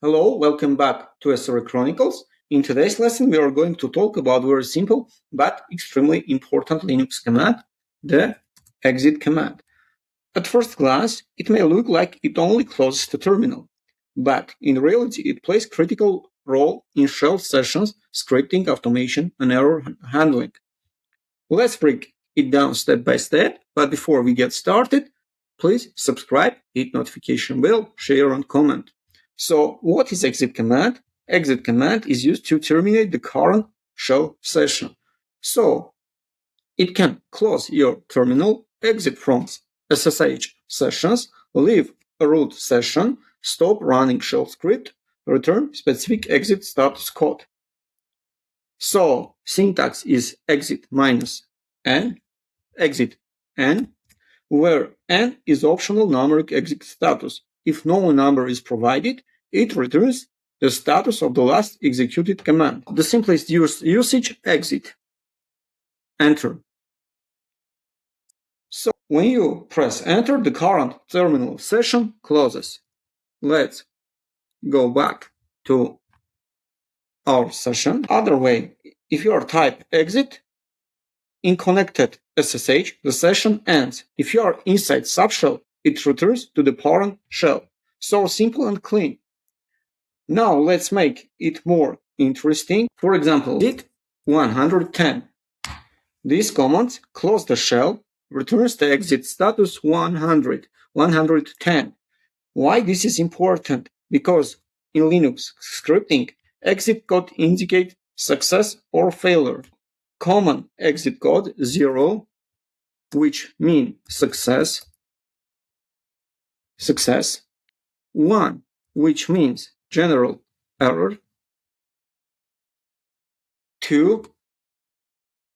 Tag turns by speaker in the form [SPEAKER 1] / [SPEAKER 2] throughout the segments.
[SPEAKER 1] Hello, welcome back to SRE Chronicles. In today's lesson, we are going to talk about a very simple but extremely important Linux command, the exit command. At first glance, it may look like it only closes the terminal, but in reality, it plays a critical role in shell sessions, scripting, automation, and error handling. Let's break it down step by step, but before we get started, please subscribe, hit notification bell, share, and comment. So what is exit command? Exit command is used to terminate the current shell session. So it can close your terminal, exit from SSH sessions, leave a root session, stop running shell script, return specific exit status code. So syntax is exit minus n, exit n, where n is optional numeric exit status. If no number is provided, it returns the status of the last executed command. The simplest usage, exit, enter. So when you press enter, the current terminal session closes. Let's go back to our session. Other way, if you are type exit, in connected SSH, the session ends. If you are inside subshell, it returns to the parent shell. So simple and clean. Now let's make it more interesting. For example, git 110. This command close the shell, returns the exit status 110. Why this is important? Because in Linux scripting, exit code indicates success or failure. Common exit code 0, which means success. 1, which means general error. 2,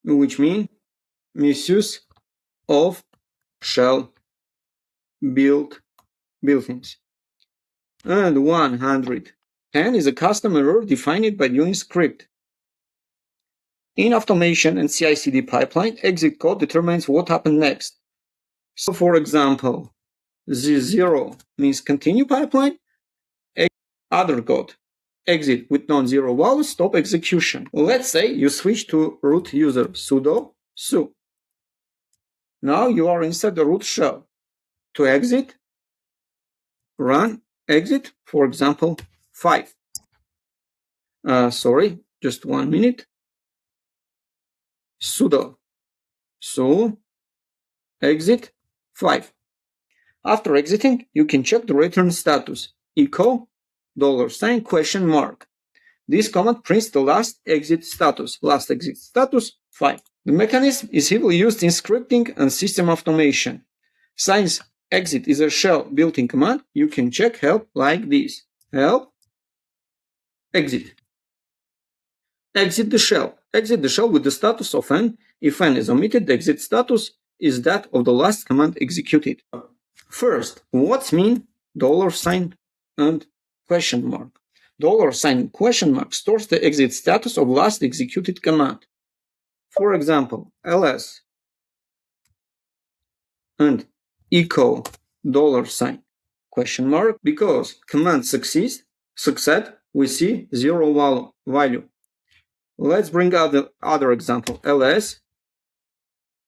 [SPEAKER 1] which means misuse of shell built-ins. And 110 is a custom error defined by Unix script. In automation and CI/CD pipeline, exit code determines what happens next. So, for example, Z0 means continue pipeline, other code, exit with non-zero value, stop execution. Let's say you switch to root user sudo su. Now you are inside the root shell. To exit, run exit, for example, 5. Just 1 minute. Sudo su exit 5. After exiting, you can check the return status echo $? This command prints the last exit status 5. The mechanism is heavily used in scripting and system automation. Since exit is a shell built-in command, you can check help like this. Help, exit. Exit the shell. Exit the shell with the status of n. If n is omitted, the exit status is that of the last command executed. First, what's mean $? And question mark? $? Question mark stores the exit status of last executed command. For example, ls and echo $? Question mark, because command succeed, we see 0 value. Let's bring out the other example, ls.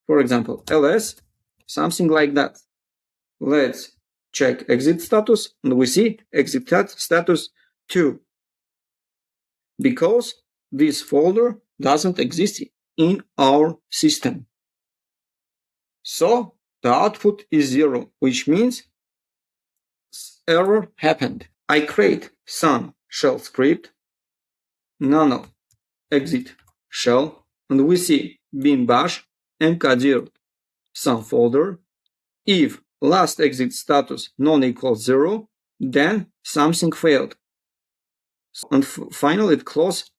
[SPEAKER 1] For example, ls, something like that. Let's check exit status, and we see exit status 2. Because this folder doesn't exist in our system. So the output is 0, which means error happened. I create some shell script, nano exit shell, and we see bin bash mkdir some folder. If last exit status non equals 0, then something failed. And finally it closes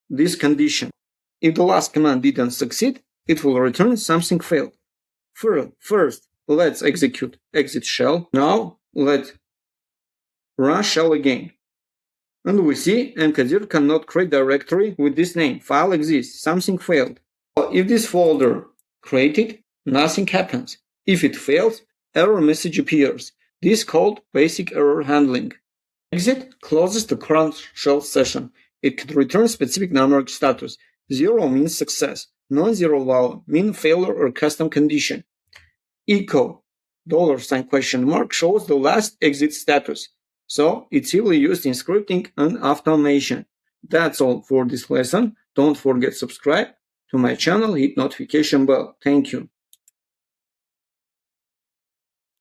[SPEAKER 1] this condition. If the last command didn't succeed, it will return something failed. First, let's execute exit shell. Now let's run shell again. And we see mkdir cannot create directory with this name. File exists. Something failed. If this folder created, nothing happens. If it fails, error message appears. This is called basic error handling. Exit closes the current shell session. It could return specific numeric status. 0 means success. Non-zero value means failure or custom condition. Echo $? Shows the last exit status. So it's heavily used in scripting and automation. That's all for this lesson. Don't forget to subscribe to my channel, hit notification bell. Thank you.